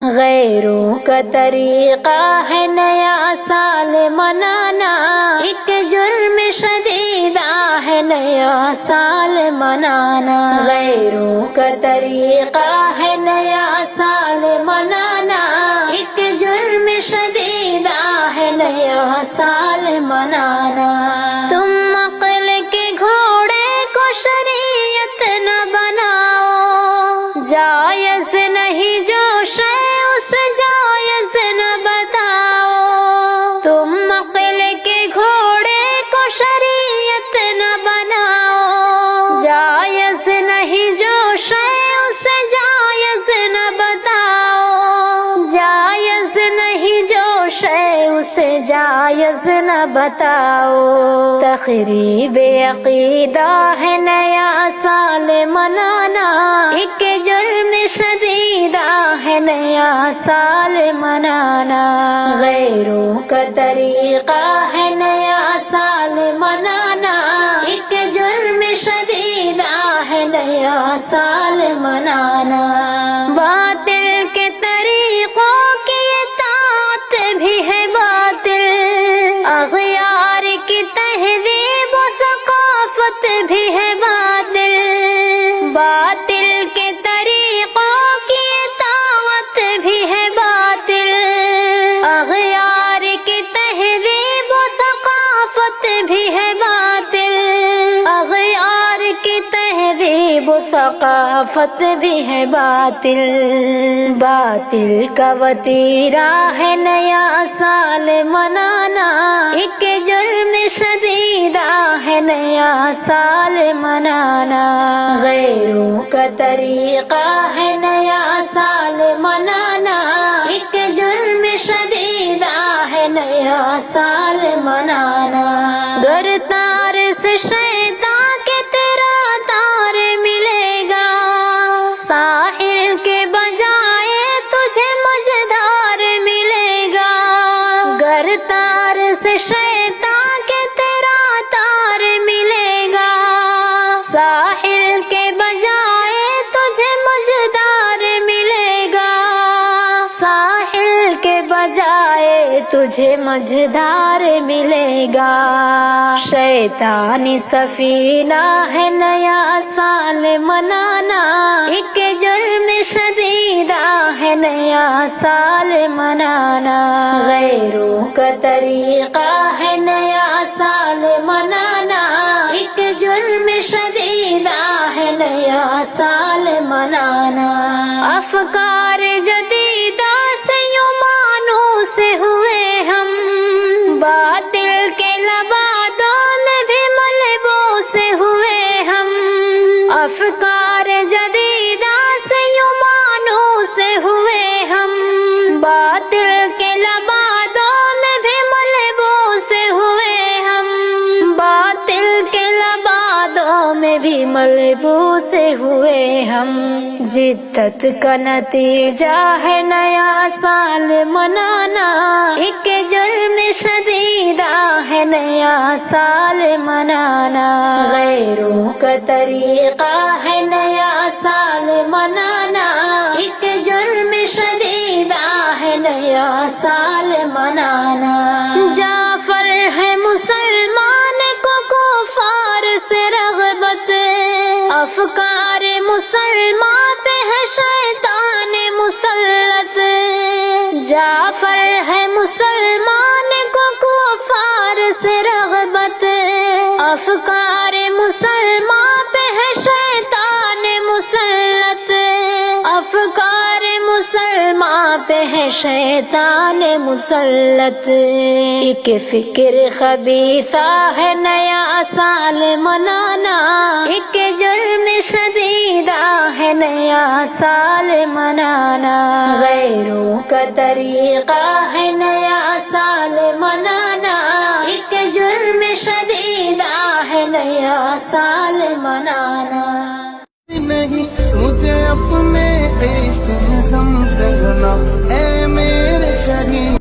غیروں کا طریقہ ہے نیا سال منانا، ایک جرم شدیدہ ہے نیا سال منانا۔ غیروں کا طریقہ ہے نیا سال منانا، ایک جرم شدیدہ ہے نیا سال منانا۔ تم عقل کے گھوڑے کو شریعت نہ بناؤ، جائز نہیں جو شے اس جائز نہ بتاؤ۔ تم عقل کے گھوڑے کو شریعت نہ بناؤ، جائز نہیں جو شے اس جائز نہ بتاؤ۔ جائز نہیں جو شے اسے جائز نہ بتاؤ۔ تخریب عقیدہ ہے نیا سال منانا، ایک جرم شدیدہ ہے نیا سال منانا۔ غیروں کا طریقہ ہے نیا سال منانا، ایک جرم شدیدہ ہے نیا سال منانا۔ باطل کے طریقوں کی اطاعت بھی ہے باطل، اغیار کی تہذیب و ثقافت بھی ہے باطل۔ باطل کے طریقوں کی اطاعت بھی ہے باطل، اغیار کی تہذیب و ثقافت بھی ہے باطل۔ اغیار کی تہذیب و ثقافت بھی ہے باطل۔ باطل کا وتیرہ ہے نیا سال منانا، ایک جرم شدیدہ ہے نیا سال منانا۔ غیروں کا طریقہ ہے نیا سال منانا، ایک جرم شدیدہ ہے نیا سال منانا۔ گر تار سے شیطان کے تیرا تار ملے گا، ساحل کے بجائے تجھے مجھدار ملے گا۔ گر تار سے شیطان کے تیرا تار ملے گا، ساحل کے بجائے تجھے مجھدار ملے گا۔ ساحل کے بجائے تجھے مجھدار ملے گا۔ شیطانی سفینہ ہے نیا سال منانا، ایک جرم شدیدہ ہے نیا سال منانا۔ غیروں کا طریقہ ہے نیا سال منانا، ایک جرم شدیدہ ہے نیا سال منانا۔ افکار جدیدہ سے یوں مانوس ہوئے ہم، باطل کے لبادوں میں بھی ملبوس ہوئے ہم۔ افکار جدیدہ سے یوں مانوس ہوئے ہم، باطل کے لبادوں میں بھی ملبوس ہوئے ہم۔ باطل کے لبادوں میں بھی ملبوس ہوئے ہم۔ جدت کا نتیجہ ہے نیا سال منانا، ایک جرم شدیدہ ہے نیا سال منانا۔ غیروں کا طریقہ ہے نیا سال منانا، ایک جرم شدیدہ ہے نیا سال منانا۔ جعفر ہے مسلمان کو کفار سے رغبت، افکار مسلمان پہ ہے شیطان مسلط۔ جعفر ہے مسلمان کو کفار سے رغبت، افکار مسلمان پہ ہے شیطان مسلط۔ افکار مسلمان پہ ہے شیطان مسلط۔ ایک فکر خبیثہ ہے نیا سال منانا، ایک جرم شدیدہ ہے نیا سال منانا۔ غیروں کا طریقہ ہے نیا سال منانا، ایک جرم شدیدہ ہے نیا سال منانا۔ نہیں مجھے اپنے عشق میں سم کرنا، اے